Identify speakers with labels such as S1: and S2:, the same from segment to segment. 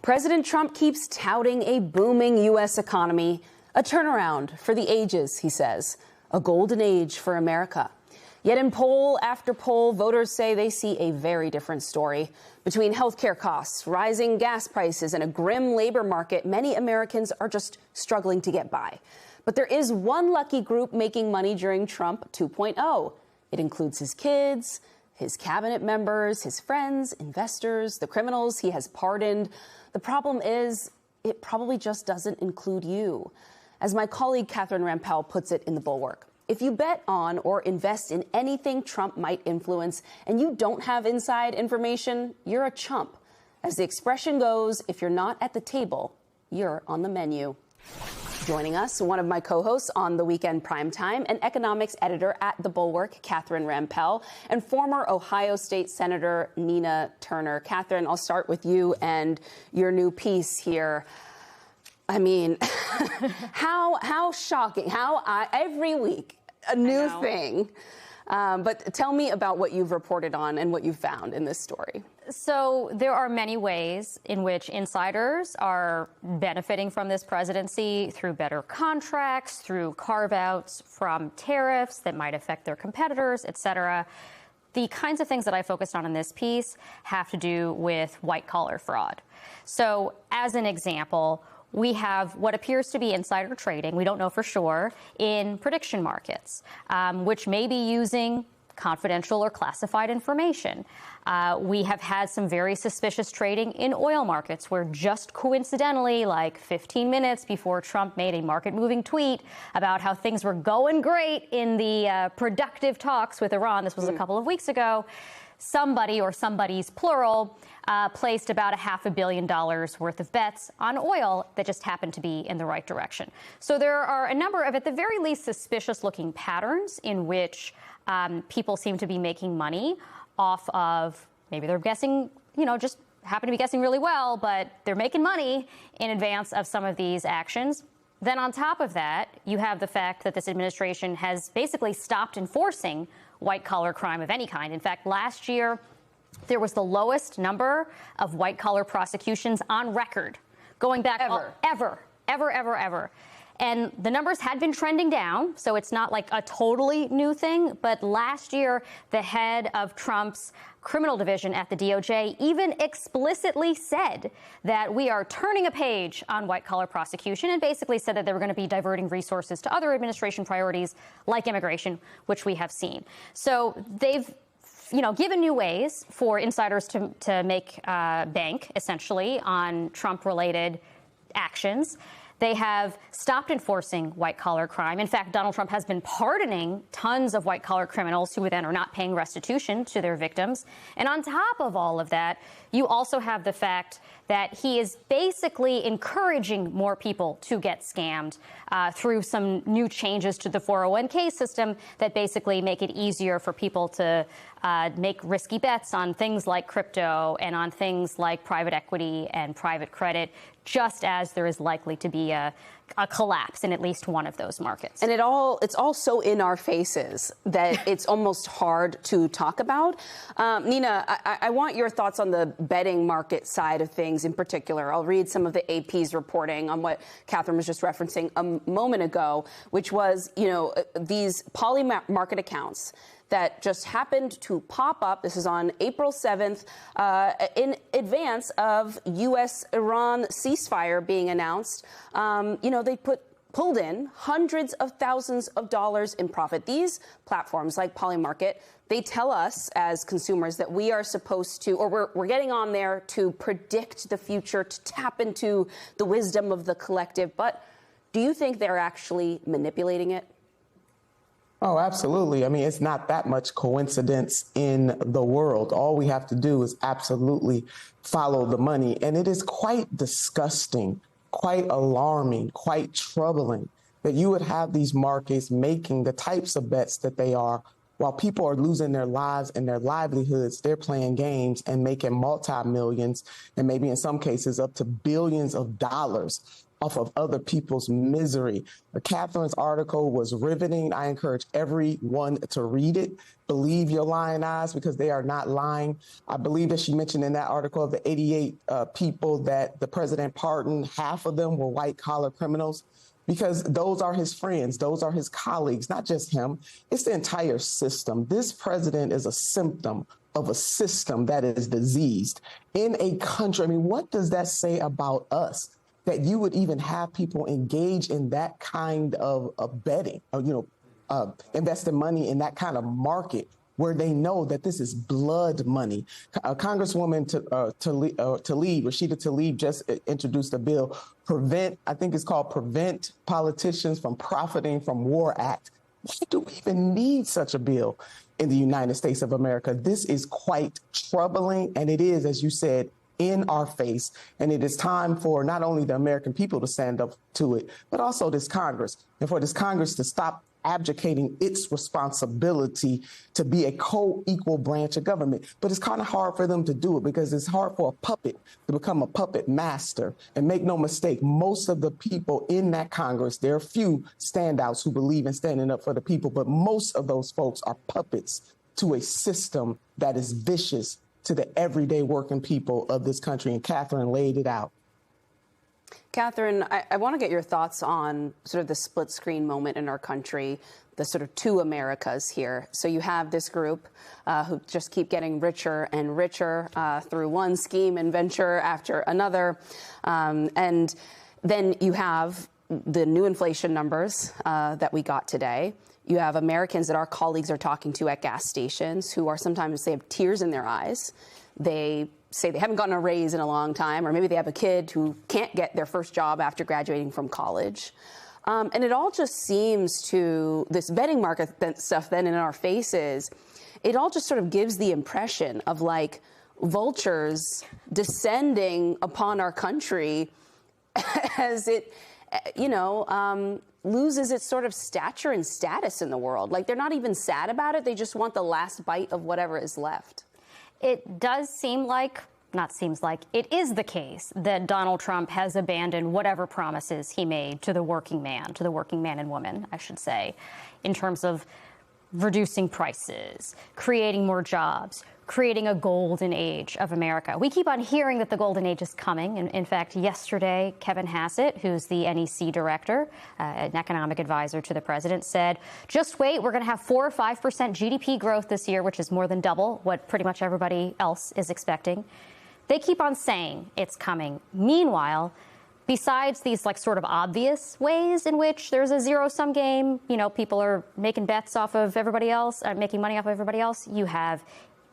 S1: President Trump keeps touting a booming U.S. economy, a turnaround for the ages, he says, a golden age for America. Yet in poll after poll, voters say they see a very different story. Between healthcare costs, rising gas prices, and a grim labor market, many Americans are just struggling to get by. But there is one lucky group making money during Trump 2.0. It includes his kids, his cabinet members, his friends, investors, the criminals he has pardoned. The problem is, it probably just doesn't include you. As my colleague Catherine Rampell puts it in The Bulwark, if you bet on or invest in anything Trump might influence and you don't have inside information, you're a chump. As the expression goes, if you're not at the table, you're on the menu. Joining us, one of my co-hosts on The Weekend Primetime, an economics editor at The Bulwark, Catherine Rampell, and former Ohio State Senator Nina Turner. Catherine, I'll start with you and your new piece here. I mean, how shocking, every week, a new thing. But tell me about what you've reported on and what you found in this story.
S2: So there are many ways in which insiders are benefiting from this presidency through better contracts, through carve-outs from tariffs that might affect their competitors, et cetera. The kinds of things that I focused on in this piece have to do with white-collar fraud. So as an example, we have what appears to be insider trading, we don't know for sure, in prediction markets, which may be using confidential or classified information. We have had some very suspicious trading in oil markets where just coincidentally, like 15 minutes before Trump made a market-moving tweet about how things were going great in the productive talks with Iran, this was a couple of weeks ago, somebody or somebody's plural placed about $500 million worth of bets on oil that just happened to be in the right direction. So there are a number of, at the very least, suspicious-looking patterns in which people seem to be making money off of, maybe they're guessing, just happen to be guessing really well, but they're making money in advance of some of these actions. Then on top of that, you have the fact that this administration has basically stopped enforcing white-collar crime of any kind. In fact, last year, there was the lowest number of white-collar prosecutions on record, going back ever. And the numbers had been trending down, so it's not like a totally new thing. But last year, the head of Trump's criminal division at the DOJ even explicitly said that we are turning a page on white-collar prosecution, and basically said that they were going to be diverting resources to other administration priorities like immigration, which we have seen. So they've given new ways for insiders to make bank, essentially, on Trump-related actions. They have stopped enforcing white-collar crime. In fact, Donald Trump has been pardoning tons of white-collar criminals who then are not paying restitution to their victims. And on top of all of that, you also have the fact that he is basically encouraging more people to get scammed through some new changes to the 401k system that basically make it easier for people to make risky bets on things like crypto and on things like private equity and private credit, just as there is likely to be a collapse in at least one of those markets.
S1: And it's all so in our faces that it's almost hard to talk about. Nina, I want your thoughts on the betting market side of things in particular. I'll read some of the AP's reporting on what Catherine was just referencing a moment ago, which was, these poly market accounts that just happened to pop up. This is on April 7th, in advance of U.S.-Iran ceasefire being announced. They pulled in hundreds of thousands of dollars in profit. These platforms like Polymarket, they tell us as consumers that we are supposed to, or we're getting on there to predict the future, to tap into the wisdom of the collective. But do you think they're actually manipulating it?
S3: Oh, absolutely. I mean, it's not that much coincidence in the world. All we have to do is absolutely follow the money. And it is quite disgusting, quite alarming, quite troubling that you would have these markets making the types of bets that they are while people are losing their lives and their livelihoods. They're playing games and making multi-millions and maybe in some cases up to billions of dollars off of other people's misery. Catherine's article was riveting. I encourage everyone to read it. Believe your lying eyes, because they are not lying. I believe that she mentioned in that article of the 88 people that the president pardoned, half of them were white-collar criminals, because those are his friends, those are his colleagues, not just him. It's the entire system. This president is a symptom of a system that is diseased in a country. I mean, what does that say about us, that you would even have people engage in that kind of betting, investing money in that kind of market where they know that this is blood money? Congresswoman Tlaib, Rashida Tlaib, just introduced a bill, I think it's called Prevent Politicians from Profiting from War Act. Why do we even need such a bill in the United States of America? This is quite troubling, and it is, as you said, in our face. And it is time for not only the American people to stand up to it, but also this Congress, and for this Congress to stop abdicating its responsibility to be a co-equal branch of government. But it's kind of hard for them to do it, because it's hard for a puppet to become a puppet master. And make no mistake, most of the people in that Congress, there are a few standouts who believe in standing up for the people, but most of those folks are puppets to a system that is vicious to the everyday working people of this country. And Catherine laid it out.
S1: Catherine, I want to get your thoughts on sort of the split screen moment in our country, the sort of two Americas here. So you have this group who just keep getting richer and richer through one scheme and venture after another. And then you have the new inflation numbers that we got today. You have Americans that our colleagues are talking to at gas stations who are sometimes, they have tears in their eyes. They say they haven't gotten a raise in a long time, or maybe they have a kid who can't get their first job after graduating from college. And it all just seems to, this betting market stuff then in our faces, it all just sort of gives the impression of like vultures descending upon our country as it, loses its sort of stature and status in the world. Like, they're not even sad about it. They just want the last bite of whatever is left.
S2: It does seem like, it is the case that Donald Trump has abandoned whatever promises he made to the working man and woman, I should say, in terms of reducing prices, creating more jobs, creating a golden age of America. We keep on hearing that the golden age is coming. And in fact, yesterday, Kevin Hassett, who's the NEC director, an economic advisor to the president, said, just wait, we're going to have 4 or 5% GDP growth this year, which is more than double what pretty much everybody else is expecting. They keep on saying it's coming. Meanwhile, besides these like sort of obvious ways in which there's a zero-sum game, people are making bets off of everybody else, making money off of everybody else, you have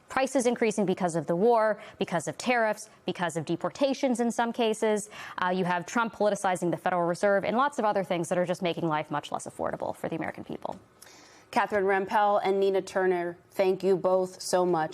S2: prices increasing because of the war, because of tariffs, because of deportations in some cases. You have Trump politicizing the Federal Reserve and lots of other things that are just making life much less affordable for the American people.
S1: Catherine Rampell and Nina Turner, thank you both so much.